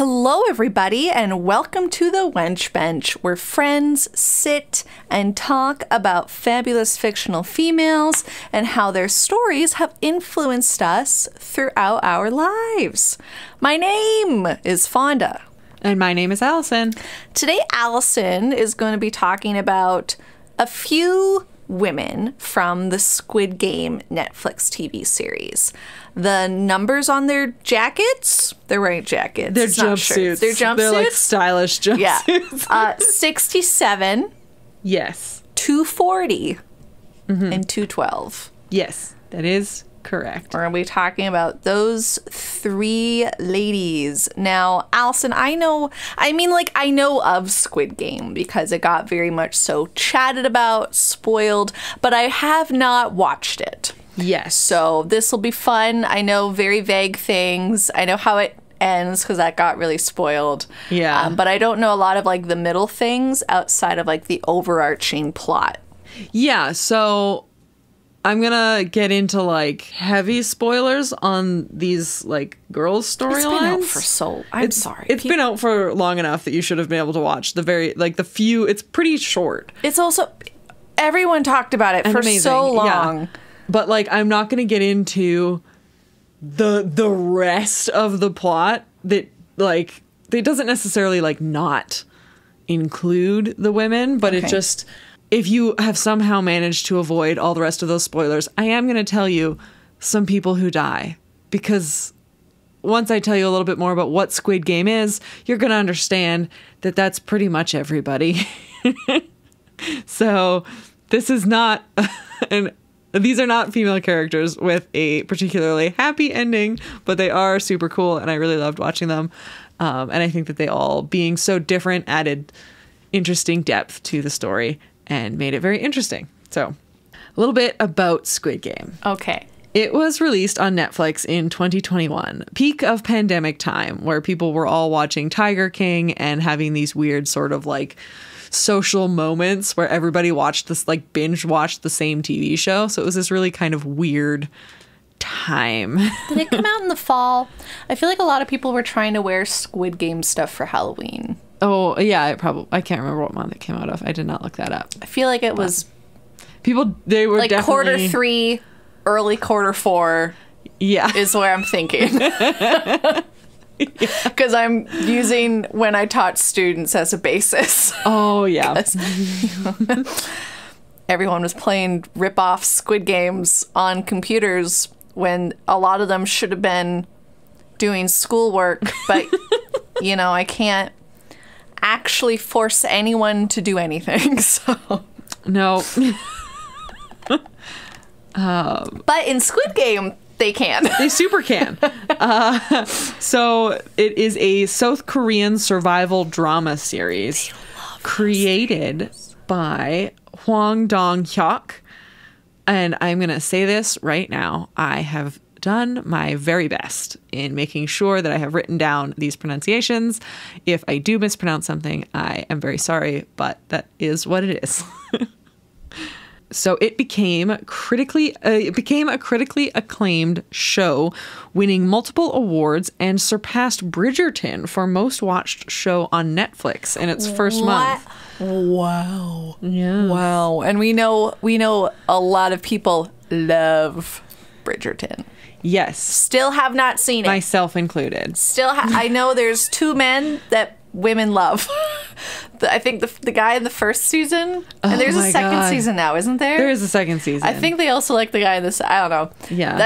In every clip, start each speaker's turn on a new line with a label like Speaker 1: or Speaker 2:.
Speaker 1: Hello, everybody, and welcome to the Wench Bench, where friends sit and talk about fabulous fictional females and how their stories have influenced us throughout our lives. My name is Fonda.
Speaker 2: And my name is Alison.
Speaker 1: Today, Alison is going to be talking about a few women from the Squid Game Netflix TV series. The numbers on their jackets, they're wearing jackets.
Speaker 2: They're jumpsuits.
Speaker 1: They're jumpsuits.
Speaker 2: They're like stylish jumpsuits.
Speaker 1: Yeah. 67.
Speaker 2: Yes.
Speaker 1: 240. And 212.
Speaker 2: Yes, that is correct.
Speaker 1: We're going to be talking about those three ladies. Now, Alison, I know of Squid Game because it got very much so chatted about, spoiled, but I have not watched it.
Speaker 2: Yes.
Speaker 1: So this will be fun. I know very vague things. I know how it ends because that got really spoiled.
Speaker 2: Yeah.
Speaker 1: But I don't know a lot of like the middle things outside of like the overarching plot.
Speaker 2: Yeah, so I'm gonna get into like heavy spoilers on these like girls' storylines.
Speaker 1: It's been out for so. I'm sorry.
Speaker 2: It's been out for long enough that you should have been able to watch the few. It's pretty short.
Speaker 1: It's also everyone talked about it for
Speaker 2: amazing.
Speaker 1: so long.
Speaker 2: Yeah. But like I'm not gonna get into the rest of the plot that like it doesn't necessarily like not include the women, but
Speaker 1: Okay.
Speaker 2: it just. If you have somehow managed to avoid all the rest of those spoilers, I am going to tell you some people who die. Because once I tell you a little bit more about what Squid Game is, you're going to understand that that's pretty much everybody. So this is not... these are not female characters with a particularly happy ending, but they are super cool, and I really loved watching them. And I think that they all, being so different, added interesting depth to the story and made it very interesting. So, a little bit about Squid Game.
Speaker 1: Okay.
Speaker 2: It was released on Netflix in 2021, peak of pandemic time, where people were all watching Tiger King and having these weird sort of like social moments where everybody watched this, like binge watched the same TV show. So it was this really kind of weird time.
Speaker 1: Did it come out in the fall? I feel like a lot of people were trying to wear Squid Game stuff for Halloween.
Speaker 2: Oh, yeah, I can't remember what month it came out of. I did not look that up.
Speaker 1: I feel like it was
Speaker 2: They were
Speaker 1: like
Speaker 2: definitely...
Speaker 1: Q3, early Q4
Speaker 2: Yeah.
Speaker 1: is where I'm thinking. Because I'm using when I taught students as a basis.
Speaker 2: Oh, yeah.
Speaker 1: Everyone was playing rip-off Squid Games on computers when a lot of them should have been doing schoolwork. But, you know, I can't actually force anyone to do anything. So
Speaker 2: No.
Speaker 1: but in Squid Game they can.
Speaker 2: They super can. So it is a South Korean survival drama series created by Hwang Dong-hyuk. And I'm going to say this right now. I have done my very best in making sure that I have written down these pronunciations. If I do mispronounce something, I am very sorry, but that is what it is. So it became a critically acclaimed show, winning multiple awards and surpassed Bridgerton for most watched show on Netflix in its first month.
Speaker 1: Wow.
Speaker 2: Yeah.
Speaker 1: Wow. And we know a lot of people love Bridgerton.
Speaker 2: Yes.
Speaker 1: Still have not seen it.
Speaker 2: Myself included.
Speaker 1: I know there's two men that women love. I think the guy in the first season, and there's a second season now, isn't there?
Speaker 2: There is a second season.
Speaker 1: I think they also like the guy in this. I don't know.
Speaker 2: Yeah.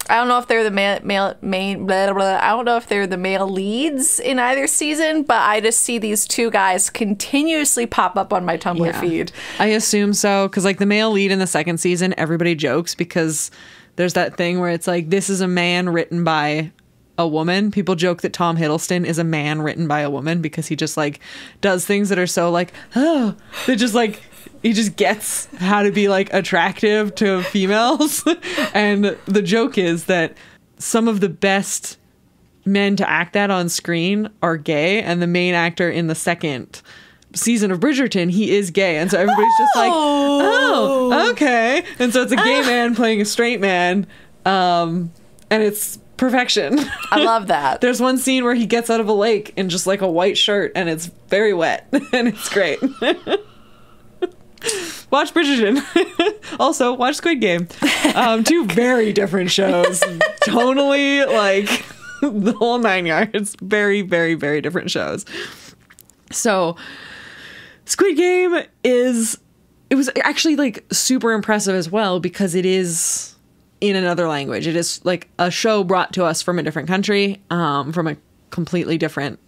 Speaker 1: I don't know if they're the main blah, blah, blah. I don't know if they're the male leads in either season, but I just see these two guys continuously pop up on my Tumblr feed.
Speaker 2: I assume so, because like the male lead in the second season, everybody jokes because there's that thing where it's like, this is a man written by a woman. People joke that Tom Hiddleston is a man written by a woman because he just like does things that are so like, oh, they're just like, he just gets how to be like attractive to females. And the joke is that some of the best men to act that on screen are gay, and the main actor in the second season of Bridgerton, he is gay, and so everybody's just like, oh, okay. And so it's a gay man playing a straight man. and it's perfection.
Speaker 1: I love that.
Speaker 2: There's one scene where he gets out of a lake in just like a white shirt, and it's very wet, and it's great. Watch Bridgerton. Also, watch Squid Game. Two very different shows. Tonally, like, the whole 9 yards. Very, very, very different shows. So, Squid Game it was actually, like, super impressive as well, because it is in another language. It is, like, a show brought to us from a different country, from a completely different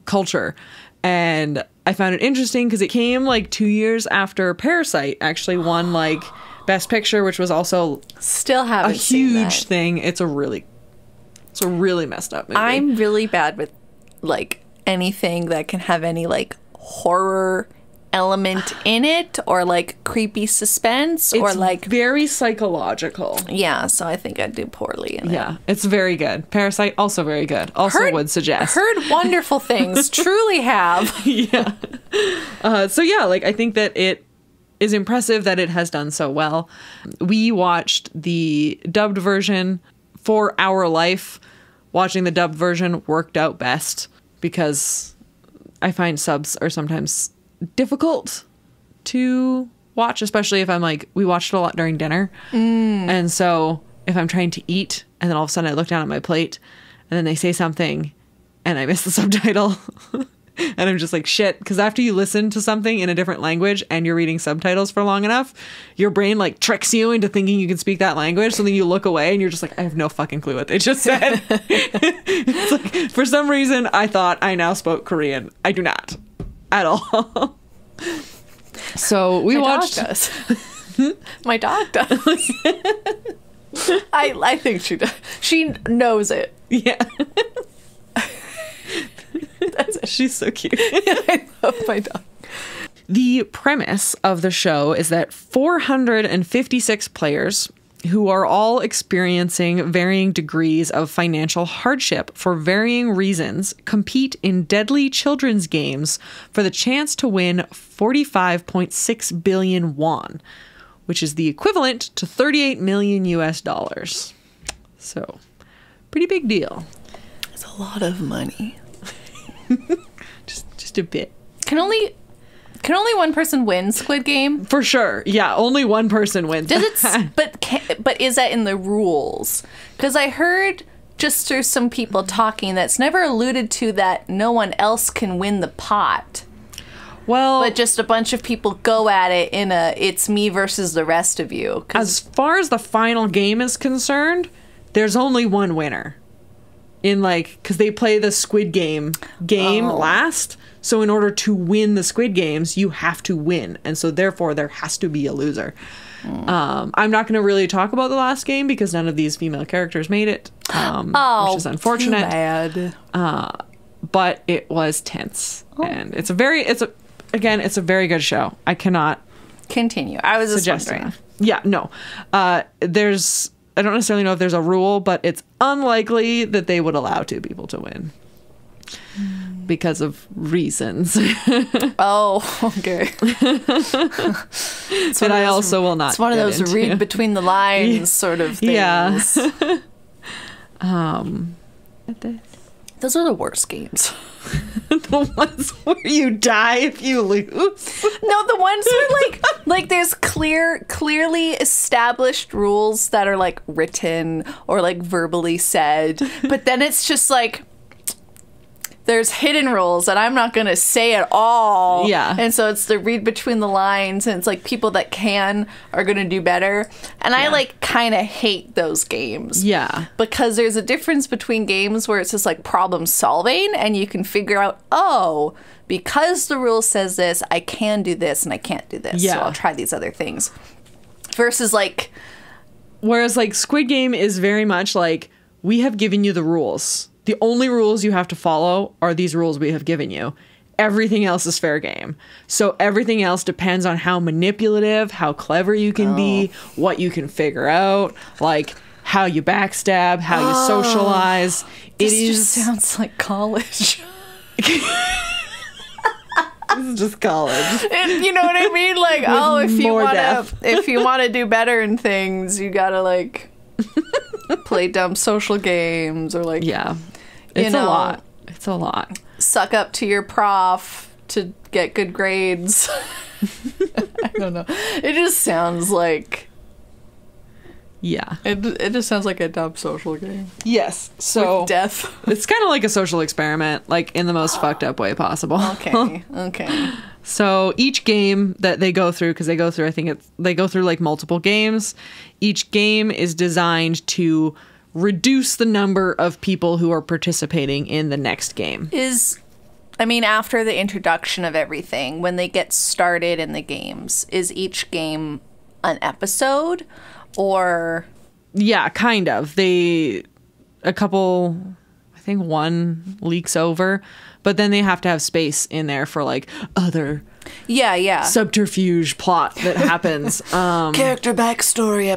Speaker 2: culture. And I found it interesting because it came like 2 years after Parasite actually won like Best Picture, which was also
Speaker 1: still haven't
Speaker 2: a huge thing. It's a really messed up movie.
Speaker 1: I'm really bad with like anything that can have any like horror element in it, or like creepy suspense, or like
Speaker 2: very psychological.
Speaker 1: Yeah, so I think I'd do poorly in it.
Speaker 2: Yeah, it's very good. Parasite, also very good. Also would suggest.
Speaker 1: Heard wonderful things. Truly have.
Speaker 2: Yeah. So yeah, like I think that it is impressive that it has done so well. We watched the dubbed version. For our life, watching the dubbed version worked out best, because I find subs are sometimes difficult to watch, especially if I'm like, we watched a lot during dinner. And so if I'm trying to eat and then all of a sudden I look down at my plate and then they say something and I miss the subtitle and I'm just like, shit. Because after you listen to something in a different language and you're reading subtitles for long enough, your brain like tricks you into thinking you can speak that language. So then you look away and you're just like, I have no fucking clue what they just said. It's like, for some reason I thought I now spoke Korean. I do not at all. So we watched.
Speaker 1: Dog does. My dog does. I think she does. She knows it.
Speaker 2: Yeah.
Speaker 1: That's it.
Speaker 2: She's so cute.
Speaker 1: I love my dog.
Speaker 2: The premise of the show is that 456 players, who are all experiencing varying degrees of financial hardship for varying reasons, compete in deadly children's games for the chance to win 45.6 billion won, which is the equivalent to 38 million US dollars. So, pretty big deal.
Speaker 1: It's a lot of money.
Speaker 2: just a bit.
Speaker 1: Can only one person win Squid Game?
Speaker 2: For sure. Yeah, only one person wins.
Speaker 1: Does it? But is that in the rules? Because I heard just through some people talking that's never alluded to that no one else can win the pot.
Speaker 2: Well,
Speaker 1: but just a bunch of people go at it in a it's me versus the rest of you.
Speaker 2: As far as the final game is concerned, there's only one winner. In like, because they play the Squid Game last. So in order to win the Squid Games, you have to win. And so therefore there has to be a loser. I'm not going to really talk about the last game because none of these female characters made it. Which is unfortunate.
Speaker 1: Too bad.
Speaker 2: But it was tense. And it's a very good show. I cannot
Speaker 1: continue. I was just wondering.
Speaker 2: Enough. Yeah, no. I don't necessarily know if there's a rule, but it's unlikely that they would allow two people to win because of reasons.
Speaker 1: Oh, okay.
Speaker 2: But I also will not.
Speaker 1: It's one of those
Speaker 2: into.
Speaker 1: Read between the lines sort of things.
Speaker 2: Yeah.
Speaker 1: Those are the worst games.
Speaker 2: The ones where you die if you lose.
Speaker 1: No, the ones where like there's clearly established rules that are like written or like verbally said, but then it's just like there's hidden rules that I'm not gonna say at all.
Speaker 2: Yeah.
Speaker 1: And so it's the read between the lines, and it's like people that are gonna do better. And I like kind of hate those games.
Speaker 2: Yeah.
Speaker 1: Because there's a difference between games where it's just like problem solving and you can figure out, oh, because the rule says this, I can do this and I can't do this.
Speaker 2: Yeah.
Speaker 1: So I'll try these other things. Versus like.
Speaker 2: Whereas like Squid Game is very much like, we have given you the rules. The only rules you have to follow are these rules we have given you. Everything else is fair game. So everything else depends on how manipulative, how clever you can be, what you can figure out, like how you backstab, how you socialize.
Speaker 1: This just sounds like college.
Speaker 2: This is just college.
Speaker 1: You know what I mean? Like, if you want to do better in things, you gotta like play dumb social games, or like,
Speaker 2: Yeah. It's a lot. It's a lot.
Speaker 1: Suck up to your prof to get good grades. I don't know. It just sounds like...
Speaker 2: Yeah.
Speaker 1: It just sounds like a dumb social game.
Speaker 2: Yes. So
Speaker 1: with death.
Speaker 2: It's kind of like a social experiment, like in the most fucked up way possible.
Speaker 1: Okay.
Speaker 2: So each game that they go through, because they go through like multiple games. Each game is designed to reduce the number of people who are participating in the next game.
Speaker 1: After the introduction of everything, when they get started in the games, is each game an episode? Or...
Speaker 2: Yeah, kind of. I think one leaks over, but then they have to have space in there for like other subterfuge plot that happens.
Speaker 1: Character backstory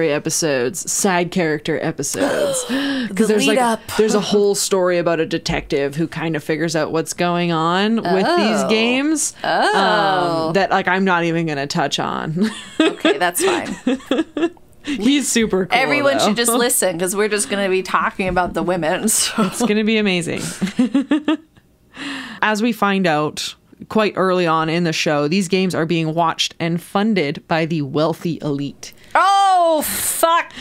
Speaker 1: episodes.
Speaker 2: Side character episodes. Because
Speaker 1: the
Speaker 2: there's a whole story about a detective who kind of figures out what's going on with these games. That like I'm not even gonna touch on.
Speaker 1: Okay, that's fine.
Speaker 2: He's super cool.
Speaker 1: Everyone should just listen, because we're just going to be talking about the women. So.
Speaker 2: It's going to be amazing. As we find out quite early on in the show, these games are being watched and funded by the wealthy elite.
Speaker 1: Oh, fuck.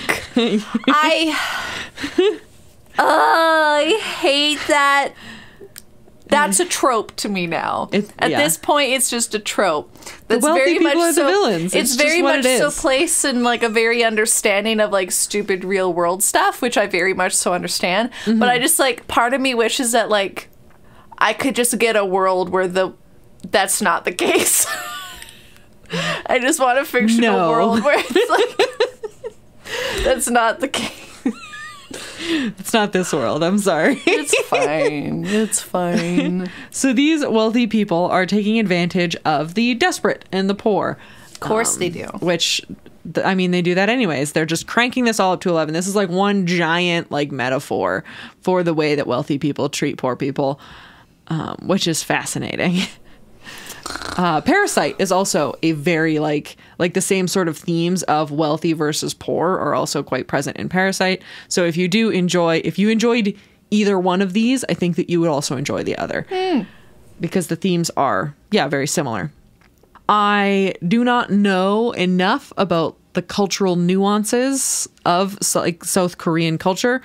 Speaker 1: I hate that. That's a trope to me now. At this point, it's just a trope. That's
Speaker 2: the wealthy
Speaker 1: very
Speaker 2: people
Speaker 1: much
Speaker 2: are the villains.
Speaker 1: It's very much so placed in like a very understanding of like stupid real world stuff, which I very much so understand. Mm-hmm. But I just like, part of me wishes that like I could just get a world where that's not the case. I just want a fictional world where it's like that's not the case.
Speaker 2: It's not this world. I'm sorry.
Speaker 1: It's fine.
Speaker 2: So these wealthy people are taking advantage of the desperate and the poor.
Speaker 1: Of course they do.
Speaker 2: Which, they do that anyways. They're just cranking this all up to 11. This is like one giant like metaphor for the way that wealthy people treat poor people, which is fascinating. Parasite is also a very like the same sort of themes of wealthy versus poor are also quite present in Parasite. So if you enjoyed either one of these, I think that you would also enjoy the other because the themes are very similar. I do not know enough about the cultural nuances of like South Korean culture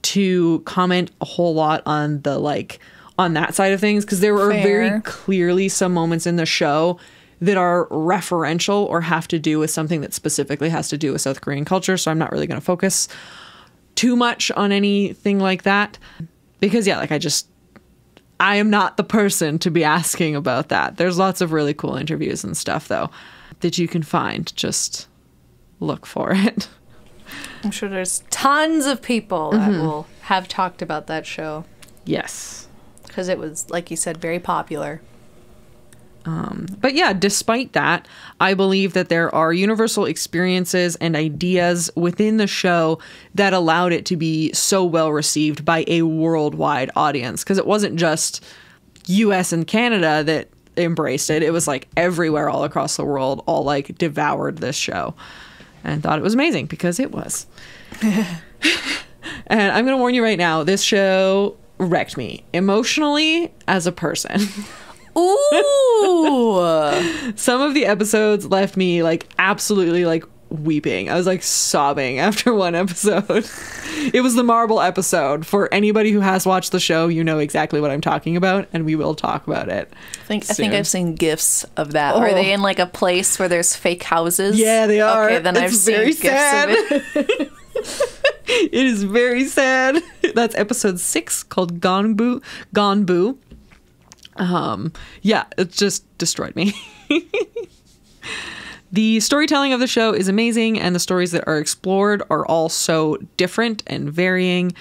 Speaker 2: to comment a whole lot on the on that side of things, because there were very clearly some moments in the show that are referential or have to do with something that specifically has to do with South Korean culture. So I'm not really going to focus too much on anything like that because I am not the person to be asking about that. There's lots of really cool interviews and stuff though that you can find. Just look for it.
Speaker 1: I'm sure there's tons of people that will have talked about that show.
Speaker 2: Yes.
Speaker 1: Because it was, like you said, very popular.
Speaker 2: But yeah, despite that, I believe that there are universal experiences and ideas within the show that allowed it to be so well received by a worldwide audience. Because it wasn't just US and Canada that embraced it. It was like everywhere all across the world all like devoured this show and thought it was amazing because it was. And I'm going to warn you right now, this show wrecked me emotionally as a person.
Speaker 1: Ooh.
Speaker 2: Some of the episodes left me like absolutely like weeping. I was like sobbing after one episode. It was the marble episode. For anybody who has watched the show, you know exactly what I'm talking about, and we will talk about it.
Speaker 1: I think I've seen GIFs of that. Oh. Are they in like a place where there's fake houses?
Speaker 2: Yeah, they are.
Speaker 1: Okay, then I've seen GIFs of it.
Speaker 2: It is very sad. That's episode 6 called Gonbu. Yeah, it just destroyed me. The storytelling of the show is amazing, and the stories that are explored are all so different and varying,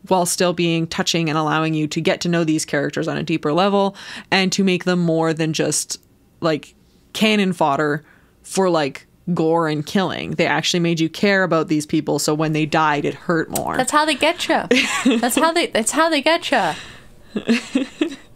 Speaker 2: while still being touching and allowing you to get to know these characters on a deeper level and to make them more than just like cannon fodder for like gore and killing. They actually made you care about these people, so when they died it hurt more.
Speaker 1: That's how they get you. That's how they get you.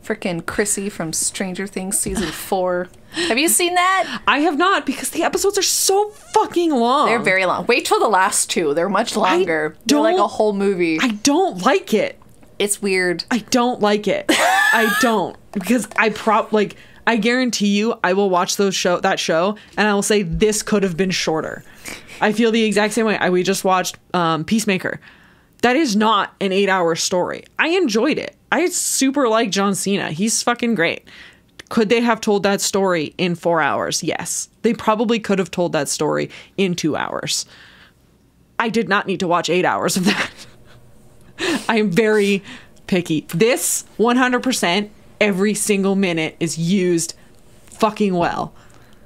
Speaker 1: Freaking Chrissy from Stranger Things season 4. Have you seen that?
Speaker 2: I have not, because the episodes are so fucking long.
Speaker 1: They're very long. Wait till the last 2. They're much longer. They're like a whole movie.
Speaker 2: I don't like it.
Speaker 1: It's weird.
Speaker 2: I don't like it. I don't. Because I guarantee you I will watch that show and I will say this could have been shorter. I feel the exact same way. We just watched Peacemaker. That is not an 8-hour story. I enjoyed it. I super like John Cena. He's fucking great. Could they have told that story in 4 hours? Yes. They probably could have told that story in 2 hours. I did not need to watch 8 hours of that. I am very picky. This 100%, every single minute is used fucking well.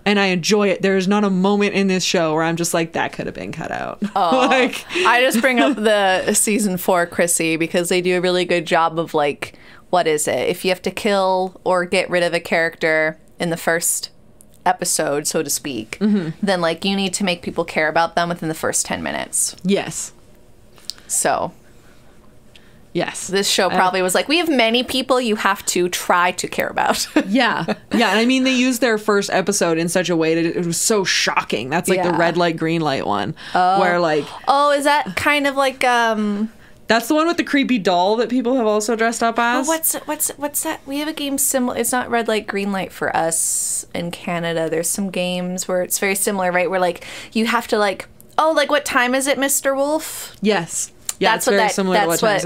Speaker 2: And I enjoy it. There is not a moment in this show where I'm just like, that could have been cut out.
Speaker 1: Oh, I just bring up the season 4 Chrissy because they do a really good job of like, what is it? If you have to kill or get rid of a character in the first episode, so to speak, then like you need to make people care about them within the first 10 minutes.
Speaker 2: Yes.
Speaker 1: So...
Speaker 2: Yes.
Speaker 1: This show probably was like, we have many people you have to try to care about.
Speaker 2: Yeah. Yeah. And I mean, they used their first episode in such a way that it was so shocking. That's like the red light, green light one. Where like...
Speaker 1: Oh, is that kind of like...
Speaker 2: That's the one with the creepy doll that people have also dressed up as.
Speaker 1: What's that? We have a game similar. It's not red light, green light for us in Canada. There's some games where it's very similar, right? Where like you have to like... Oh, like what time is it, Mr. Wolf?
Speaker 2: Yes. Yeah,
Speaker 1: that's what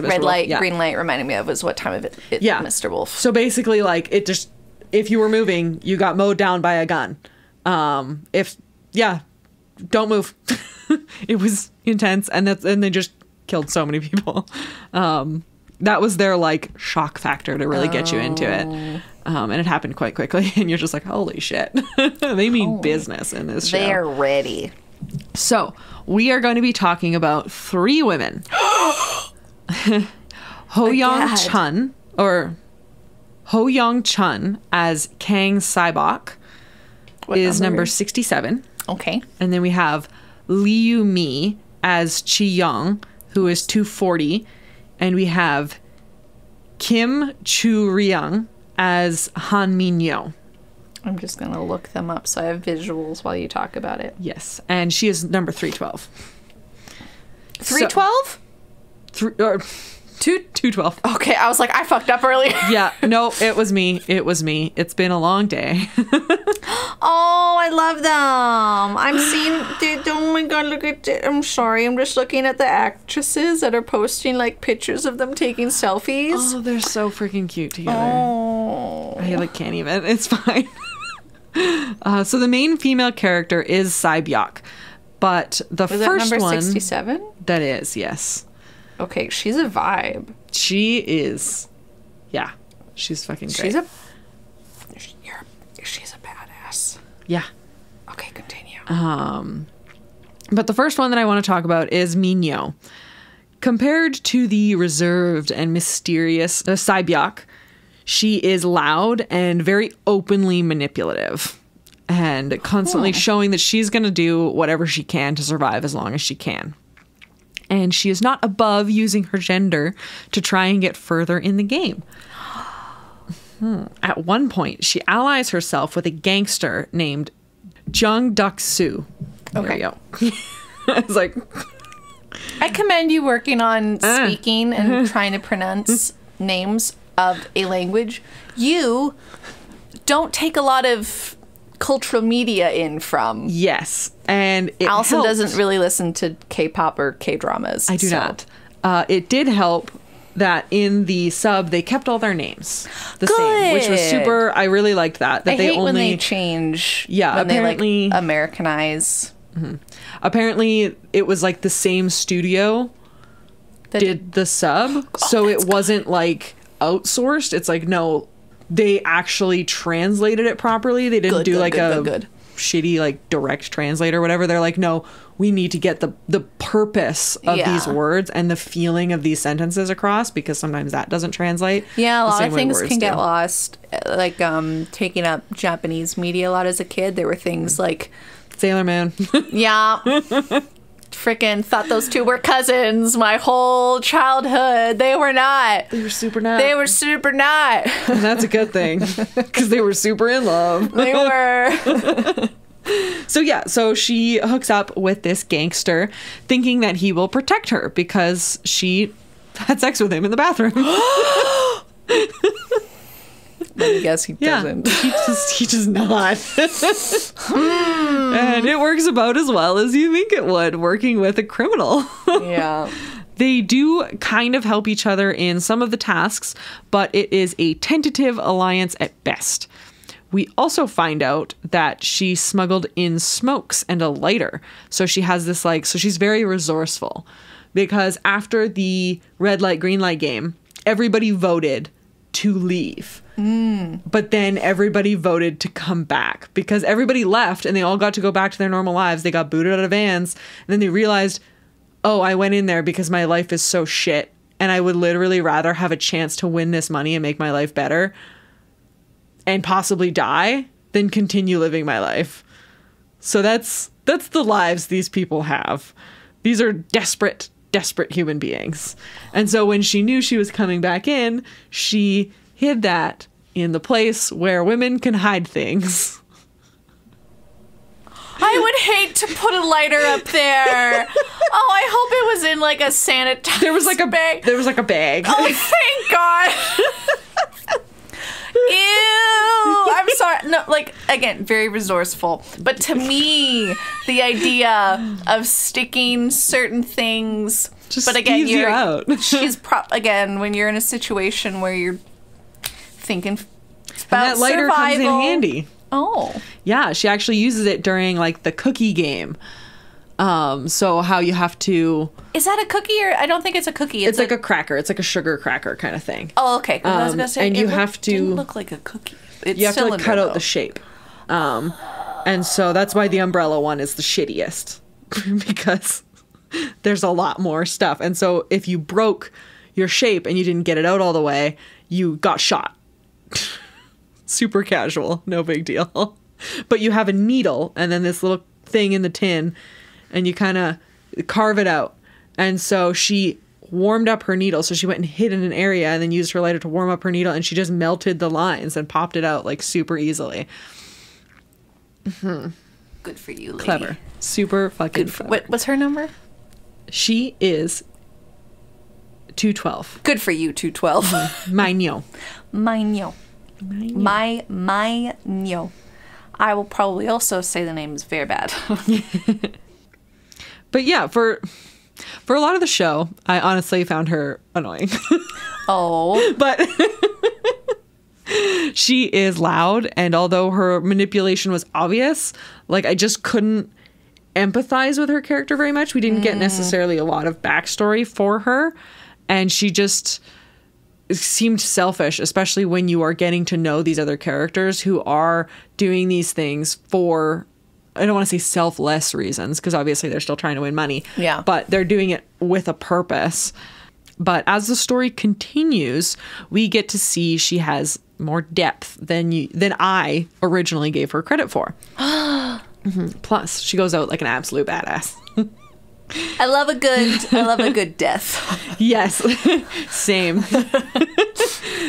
Speaker 1: red light, green light reminded me of, was what time of it Mr. Wolf.
Speaker 2: So basically, like, it just, if you were moving, you got mowed down by a gun. Don't move. It was intense, and they just killed so many people. That was their, like, shock factor to really get you into it. And it happened quite quickly, and you're just like, holy shit. They mean business in this show.
Speaker 1: They're ready.
Speaker 2: So, we are going to be talking about 3 women. Ho Young Chun as Kang Sae-byeok is number 67.
Speaker 1: Okay.
Speaker 2: And then we have Liu Mi as Ji-yeong, who is 240. And we have Kim Chu-ryung as Han Mi-nyeo.
Speaker 1: I'm just going to look them up so I have visuals while you talk about it.
Speaker 2: Yes. And she is number 312.
Speaker 1: 312?
Speaker 2: 212.
Speaker 1: Okay, I was like, I fucked up earlier.
Speaker 2: Yeah, no, it was me. It's been a long day.
Speaker 1: Oh, I love them. I'm seeing... Oh my god, look at it. I'm sorry. I'm just looking at the actresses that are posting like pictures of them taking selfies.
Speaker 2: Oh, they're so freaking cute together.
Speaker 1: Oh.
Speaker 2: I like can't even. It's fine. So the main female character is Sae-byeok, but the
Speaker 1: Was
Speaker 2: first
Speaker 1: that number
Speaker 2: one
Speaker 1: 67?
Speaker 2: that is, yes.
Speaker 1: Okay, she's a vibe.
Speaker 2: She is. Yeah, she's fucking great.
Speaker 1: She's a badass.
Speaker 2: Yeah.
Speaker 1: Okay, continue.
Speaker 2: But the first one that I want to talk about is Mi-nyeo. Compared to the reserved and mysterious Sae-byeok, she is loud and very openly manipulative and constantly showing that she's going to do whatever she can to survive as long as she can. And she is not above using her gender to try and get further in the game. At one point, she allies herself with a gangster named Jung Duk-soo.
Speaker 1: Okay.
Speaker 2: There you go. I was like...
Speaker 1: I commend you working on speaking and trying to pronounce names of a language. You don't take a lot of cultural media in from.
Speaker 2: Yes. And
Speaker 1: Alison
Speaker 2: helped.
Speaker 1: doesn't really listen to K-pop or K-dramas.
Speaker 2: I do not. It did help that in the sub they kept all their names the same, which was super. I really liked that.
Speaker 1: I hate when they change.
Speaker 2: Yeah,
Speaker 1: when
Speaker 2: apparently
Speaker 1: they like Americanize.
Speaker 2: Apparently, it was like the same studio did the sub, so it wasn't like outsourced. It's like no, they actually translated it properly. They didn't do like a shitty like direct translate or whatever. They're like, no, we need to get the purpose of these words and the feeling of these sentences across, because sometimes that doesn't translate.
Speaker 1: Yeah, a lot of things can get lost. Like taking up Japanese media a lot as a kid, there were things like
Speaker 2: Sailor Moon.
Speaker 1: yeah. Freaking thought those two were cousins my whole childhood. They were not.
Speaker 2: They were super not.
Speaker 1: They were super not.
Speaker 2: And that's a good thing, because they were super in love.
Speaker 1: They were.
Speaker 2: So she hooks up with this gangster, thinking that he will protect her because she had sex with him in the bathroom.
Speaker 1: I guess he doesn't.
Speaker 2: He does not. And it works about as well as you think it would, working with a criminal.
Speaker 1: Yeah.
Speaker 2: They do kind of help each other in some of the tasks, but it is a tentative alliance at best. We also find out that she smuggled in smokes and a lighter. So she has this so she's very resourceful, because after the red light, green light game, everybody voted to leave. But then everybody voted to come back, because everybody left and they all got to go back to their normal lives. They got booted out of vans, and then they realized, oh, I went in there because my life is so shit and I would literally rather have a chance to win this money and make my life better and possibly die than continue living my life. So that's the lives these people have. These are desperate human beings. And so when she knew she was coming back in, she hid that in the place where women can hide things.
Speaker 1: I would hate to put a lighter up there. Oh, I hope it was in like a sanitizer.
Speaker 2: There was like a
Speaker 1: bag.
Speaker 2: There was like a bag.
Speaker 1: Oh, thank God. Ew. I'm sorry. No, again, very resourceful. But to me, the idea of sticking certain things.
Speaker 2: Just
Speaker 1: but again,
Speaker 2: you out.
Speaker 1: Again, when you're in a situation where you're thinking about
Speaker 2: and that lighter
Speaker 1: survival.
Speaker 2: comes in handy.
Speaker 1: Oh.
Speaker 2: Yeah, she actually uses it during the cookie game. So how you have to...
Speaker 1: Is that a cookie, or I don't think it's a cookie.
Speaker 2: It's like a cracker. It's like a sugar cracker kind of thing.
Speaker 1: Oh, okay. I was gonna say,
Speaker 2: and you have to...
Speaker 1: It didn't look like a cookie. It's
Speaker 2: you have to
Speaker 1: cylinder,
Speaker 2: cut out
Speaker 1: though.
Speaker 2: the shape. And so that's why the umbrella one is the shittiest. Because there's a lot more stuff. And so if you broke your shape and you didn't get it out all the way, you got shot. Super casual. No big deal. But you have a needle and then this little thing in the tin, and you kind of carve it out. And so she warmed up her needle. So she went and hid in an area and then used her lighter to warm up her needle, and she just melted the lines and popped it out super easily.
Speaker 1: Mm-hmm. Good for you, lady.
Speaker 2: Clever. Super fucking clever.
Speaker 1: What's her number?
Speaker 2: She is 212.
Speaker 1: Good for you, 212.
Speaker 2: Mi-nyeo.
Speaker 1: Mi-nyeo. Mi-nyeo. I will probably also say the name is very bad.
Speaker 2: But yeah, for a lot of the show, I honestly found her annoying.
Speaker 1: Oh.
Speaker 2: But she is loud, and although her manipulation was obvious, I just couldn't empathize with her character very much. We didn't get necessarily a lot of backstory for her, and she just seemed selfish, especially when you are getting to know these other characters who are doing these things for, I don't want to say selfless reasons, because obviously they're still trying to win money.
Speaker 1: Yeah.
Speaker 2: But they're doing it with a purpose. But as the story continues, we get to see she has more depth than I originally gave her credit for. Plus, she goes out like an absolute badass.
Speaker 1: I love a good death.
Speaker 2: Yes. Same.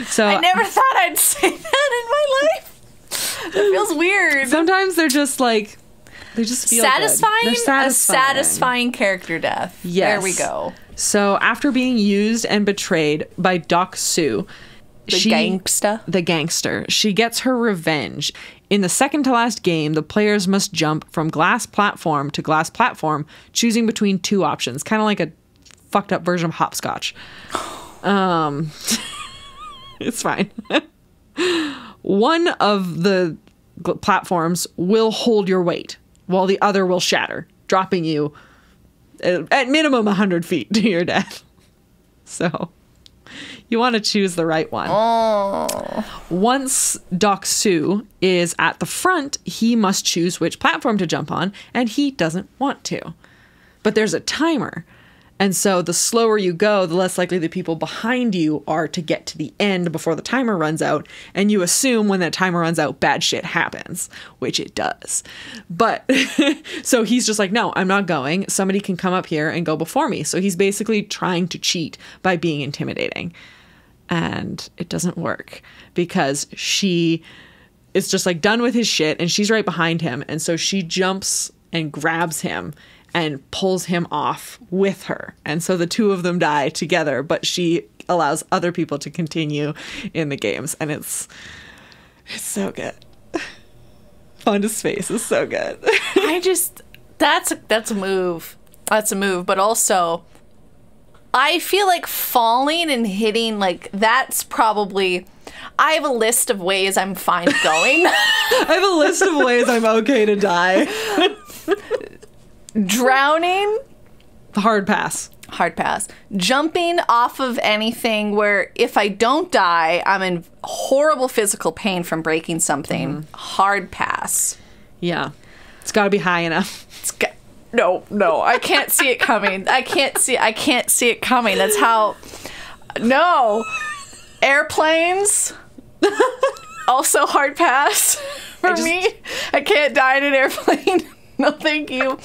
Speaker 2: So
Speaker 1: I never thought I'd say that in my life. It feels weird.
Speaker 2: Sometimes they're just they just feel
Speaker 1: satisfying.
Speaker 2: Good. They're satisfying.
Speaker 1: A satisfying character death.
Speaker 2: Yes.
Speaker 1: There we go.
Speaker 2: So after being used and betrayed by Doc Soo,
Speaker 1: the
Speaker 2: gangster, she gets her revenge. In the second to last game, the players must jump from glass platform to glass platform, choosing between two options, kind of like a fucked up version of hopscotch. It's fine. One of the platforms will hold your weight, while the other will shatter, dropping you at minimum 100 feet to your death. So you want to choose the right one.
Speaker 1: Oh.
Speaker 2: Once Doc Soo is at the front, he must choose which platform to jump on, and he doesn't want to. But there's a timer, And so the slower you go, the less likely the people behind you are to get to the end before the timer runs out. And you assume when that timer runs out, bad shit happens, which it does. But so he's just like, no, I'm not going. Somebody can come up here and go before me. So he's basically trying to cheat by being intimidating. And it doesn't work because she is just like done with his shit and she's right behind him. And so she jumps and grabs him and pulls him off with her. And so the two of them die together, but she allows other people to continue in the games. And it's so good. Fonda's face is so good.
Speaker 1: That's a move. That's a move. But also, I feel like falling and hitting, like, that's probably... I have a list of ways I'm fine going.
Speaker 2: I have a list of ways I'm okay to die.
Speaker 1: Drowning.
Speaker 2: Hard pass.
Speaker 1: Hard pass. Jumping off of anything where if I don't die, I'm in horrible physical pain from breaking something. Hard pass.
Speaker 2: Yeah. It's got to be high enough.
Speaker 1: No. I can't see it coming. I can't see it coming. That's how... No. Airplanes. Also hard pass for me. I can't die in an airplane. No, thank you.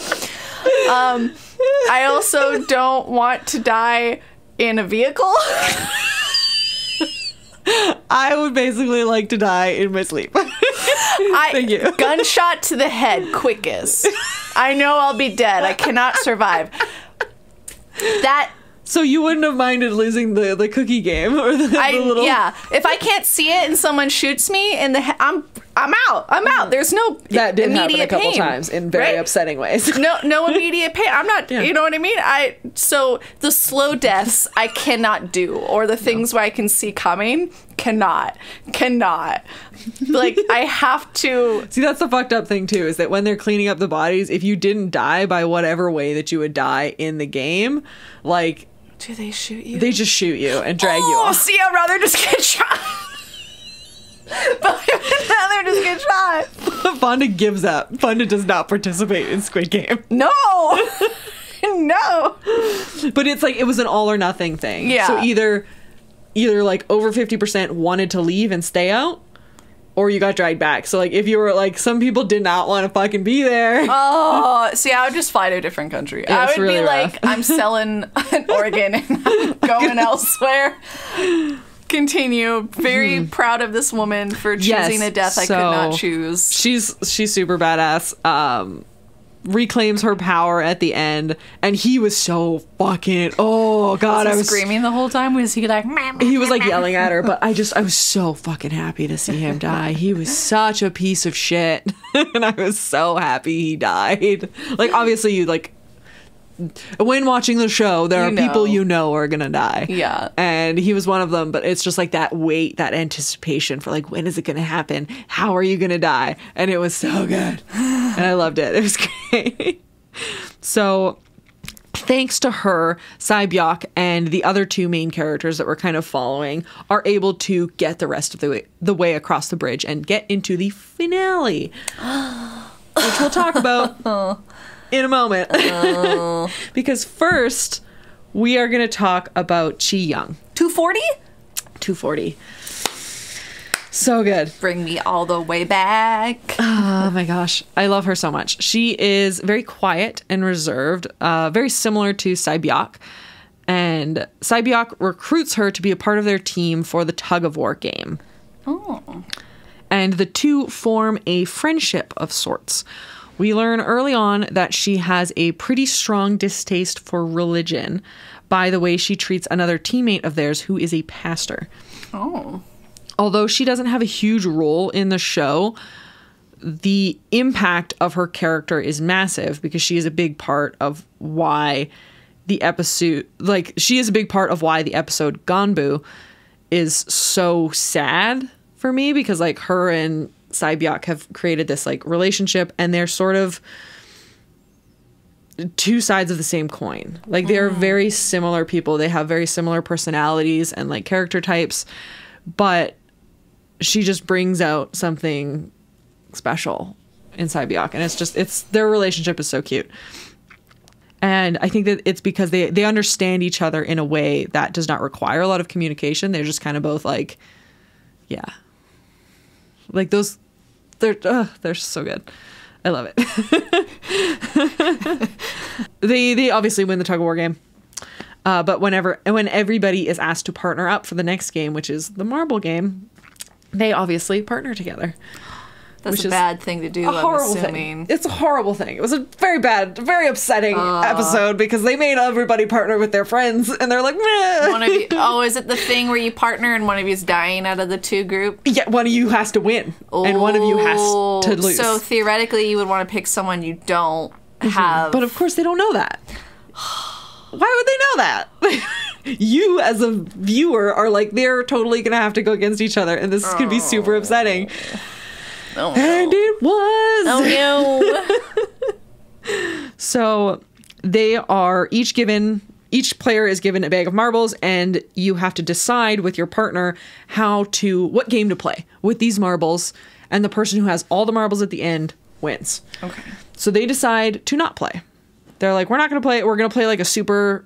Speaker 1: I also don't want to die in a vehicle.
Speaker 2: I would basically like to die in my sleep. Thank you.
Speaker 1: Gunshot to the head, quickest. I know I'll be dead. I cannot survive.
Speaker 2: So you wouldn't have minded losing the cookie game or the little...
Speaker 1: Yeah. If I can't see it and someone shoots me in the head, I'm out. I'm out. There's no
Speaker 2: that did
Speaker 1: immediate
Speaker 2: happen a couple
Speaker 1: pain,
Speaker 2: times in very upsetting ways.
Speaker 1: No immediate pain. I'm not. Yeah. You know what I mean? So the slow deaths I cannot do, or the things where I can see coming cannot. Like I have to.
Speaker 2: See, that's the fucked up thing too, is that when they're cleaning up the bodies, if you didn't die by whatever way that you would die in the game, like.
Speaker 1: Do they shoot you?
Speaker 2: They just shoot you and drag you off.
Speaker 1: See, I'd rather just get shot. But I'd rather just get shot.
Speaker 2: Fonda gives up. Fonda does not participate in Squid Game.
Speaker 1: No. No.
Speaker 2: But it's like, it was an all or nothing thing.
Speaker 1: Yeah.
Speaker 2: So either like over 50% wanted to leave and stay out, or you got dragged back. So like if you were like, some people did not want to fucking be there.
Speaker 1: Oh, see, I would just fly to a different country.
Speaker 2: Yeah,
Speaker 1: I would
Speaker 2: really
Speaker 1: be
Speaker 2: rough.
Speaker 1: like, I'm selling an organ and I'm going elsewhere. Continue. Very proud of this woman for choosing a death I could not choose.
Speaker 2: She's super badass. Reclaims her power at the end, and he was so fucking I was
Speaker 1: screaming the whole time. Was he like
Speaker 2: he was like yelling at her, but I was so fucking happy to see him die. He was such a piece of shit. And I was so happy he died. Like obviously you like when watching the show, there are people you know are gonna die.
Speaker 1: Yeah.
Speaker 2: And he was one of them, but it's just like that wait, that anticipation for like, when is it gonna happen? How are you gonna die? And it was so good. And I loved it. It was great. So thanks to her, Sae-byeok and the other two main characters that we're kind of following are able to get the rest of the way across the bridge and get into the finale, which we'll talk about in a moment. Because first, we are going to talk about Ji-yeong.
Speaker 1: 240?
Speaker 2: 240. So good.
Speaker 1: Bring me all the way back.
Speaker 2: Oh my gosh. I love her so much. She is very quiet and reserved, very similar to Sae-byeok. And Sae-byeok recruits her to be a part of their team for the tug-of-war game.
Speaker 1: Oh.
Speaker 2: And the two form a friendship of sorts. We learn early on that she has a pretty strong distaste for religion by the way she treats another teammate of theirs who is a pastor.
Speaker 1: Oh.
Speaker 2: Although she doesn't have a huge role in the show, the impact of her character is massive because she is a big part of why the episode, like, she is a big part of why the episode Ganbu is so sad for me, because like her and Sae-byeok have created this like relationship, and they're sort of two sides of the same coin. Like they're very similar people. They have very similar personalities and like character types, but she just brings out something special in Sae-byeok, and it's their relationship is so cute. And I think that it's because they understand each other in a way that does not require a lot of communication. They're just kind of both like, yeah. Like those, they're so good. I love it. They obviously win the tug of war game. But when everybody is asked to partner up for the next game, which is the marble game, they obviously partner together.
Speaker 1: That's a bad thing to do, I'm assuming.
Speaker 2: It's a horrible thing. It was a very bad, very upsetting episode because they made everybody partner with their friends and they're like, meh.
Speaker 1: One of you, is it the thing where you partner and one of you's dying out of the two group?
Speaker 2: Yeah, one of you has to win and one of you has to lose.
Speaker 1: So theoretically, you would want to pick someone you don't have.
Speaker 2: But of course, they don't know that. Why would they know that? You as a viewer are like, they're totally going to have to go against each other and this is going to be super upsetting.
Speaker 1: Oh, no.
Speaker 2: And it was.
Speaker 1: Oh,
Speaker 2: no. So they are each player is given a bag of marbles and you have to decide with your partner what game to play with these marbles. And the person who has all the marbles at the end wins.
Speaker 1: Okay.
Speaker 2: So they decide to not play. They're like, we're not going to play. We're going to play like a super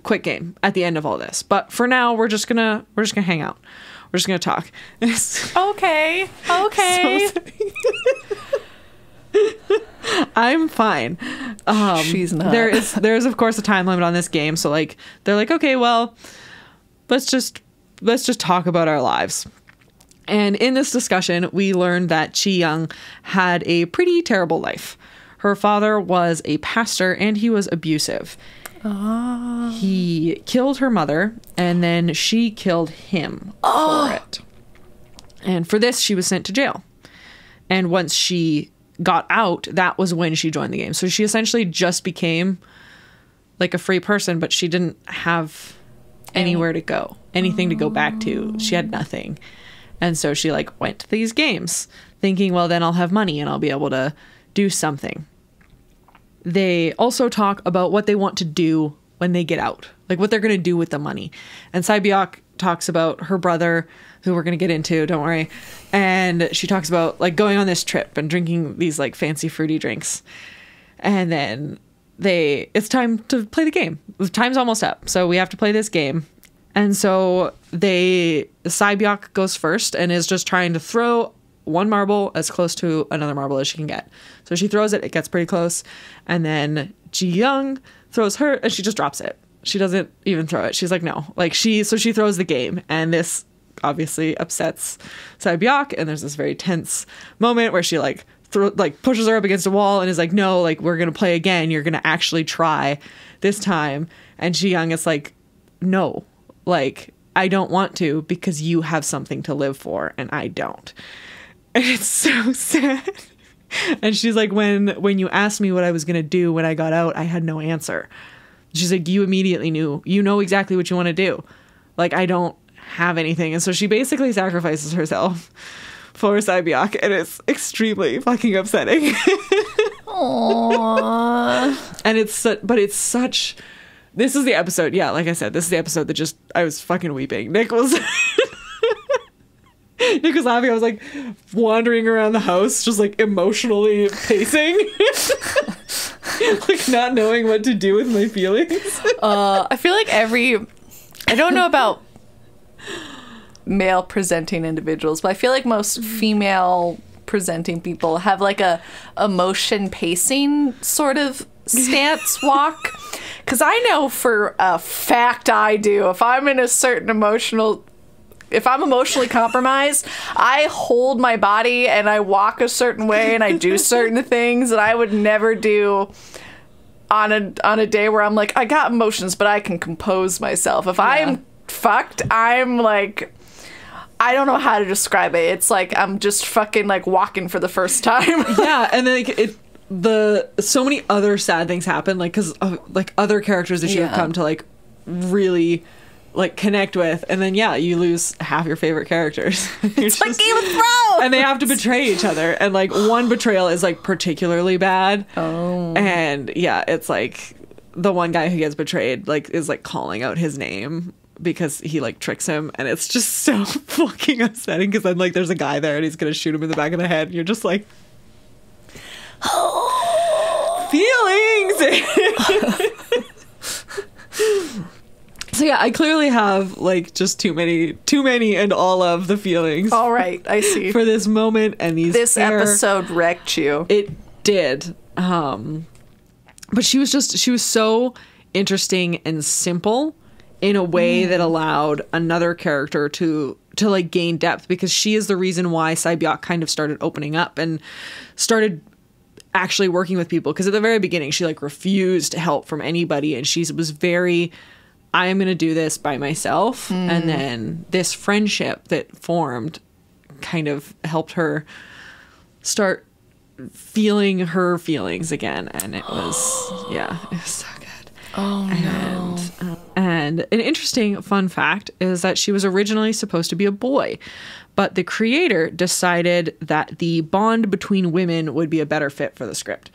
Speaker 2: quick game at the end of all this. But for now, we're just gonna hang out. We're just gonna talk.
Speaker 1: Okay.
Speaker 2: I'm fine.
Speaker 1: She's not.
Speaker 2: There's of course a time limit on this game, so like they're like, okay, well, let's just talk about our lives. And in this discussion, we learned that Ji-yeong had a pretty terrible life. Her father was a pastor and he was abusive. He killed her mother and then she killed him for it. And for this, she was sent to jail. And once she got out, that was when she joined the game. So she essentially just became like a free person, but she didn't have anywhere to go, anything to go back to. She had nothing. And so she like went to these games thinking, well, then I'll have money and I'll be able to do something. They also talk about what they want to do when they get out, like what they're going to do with the money. And Sae-byeok talks about her brother, who we're going to get into, don't worry. And she talks about like going on this trip and drinking these like fancy fruity drinks. And then it's time to play the game. The time's almost up. So we have to play this game. And so Sae-byeok goes first and is just trying to throw one marble as close to another marble as she can get. So she throws it gets pretty close. And then Ji-yeong throws her and she just drops it. She doesn't even throw it. She's like, no. So she throws the game. And this obviously upsets Sae-byeok. And there's this very tense moment where she pushes her up against a wall and is like, no, like we're going to play again. You're going to actually try this time. And Ji-yeong is like, no, like I don't want to because you have something to live for and I don't. And it's so sad. And she's like, when you asked me what I was going to do when I got out, I had no answer. She's like, you immediately knew. You know exactly what you want to do. Like, I don't have anything. And so she basically sacrifices herself for Sae-byeok. And it's extremely fucking upsetting.
Speaker 1: Aww.
Speaker 2: And it's such... This is the episode. Yeah, like I said, this is the episode that I was fucking weeping. Nick was laughing. I was like wandering around the house, just like emotionally pacing, like not knowing what to do with my feelings.
Speaker 1: I feel like I don't know about male presenting individuals, but I feel like most female presenting people have like a emotion pacing sort of stance walk. Because I know for a fact I do. If I'm emotionally compromised, I hold my body and I walk a certain way and I do certain things that I would never do on a day where I'm like, I got emotions, but I can compose myself. If I'm fucked, I'm like, I don't know how to describe it. It's like I'm just fucking like walking for the first time.
Speaker 2: Yeah, and then so many other sad things happen, like because like other characters that you have come to like really like connect with, and then you lose half your favorite characters.
Speaker 1: It's like Game of Thrones,
Speaker 2: and they have to betray each other, and like one betrayal is like particularly bad. And it's like the one guy who gets betrayed like is like calling out his name because he like tricks him, and it's just so fucking upsetting because then like there's a guy there and he's gonna shoot him in the back of the head and you're just like feelings. So yeah, I clearly have like just too many and all of the feelings.
Speaker 1: All right, I see.
Speaker 2: For this moment and this
Speaker 1: episode wrecked you.
Speaker 2: It did. But she was so interesting and simple in a way that allowed another character to like gain depth, because she is the reason why Sae-byeok kind of started opening up and started actually working with people. Because at the very beginning, she like refused help from anybody, and she was very, I am going to do this by myself. And then this friendship that formed kind of helped her start feeling her feelings again. And it was, it was so good.
Speaker 1: Oh, no.
Speaker 2: And an interesting fun fact is that she was originally supposed to be a boy, but the creator decided that the bond between women would be a better fit for the script,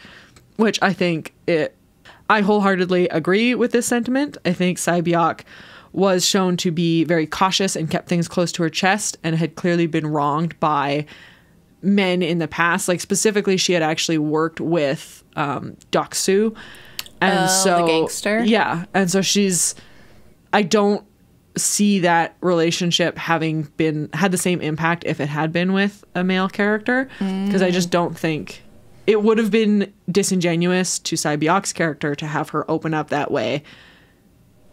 Speaker 2: which I wholeheartedly agree with this sentiment. I think Sae-byeok was shown to be very cautious and kept things close to her chest and had clearly been wronged by men in the past. Like specifically, she had actually worked with Deok-soo. And so
Speaker 1: the gangster.
Speaker 2: Yeah. And so I don't see that relationship having had the same impact if it had been with a male character, because I just don't think it would have been disingenuous to Sae-byeok's character to have her open up that way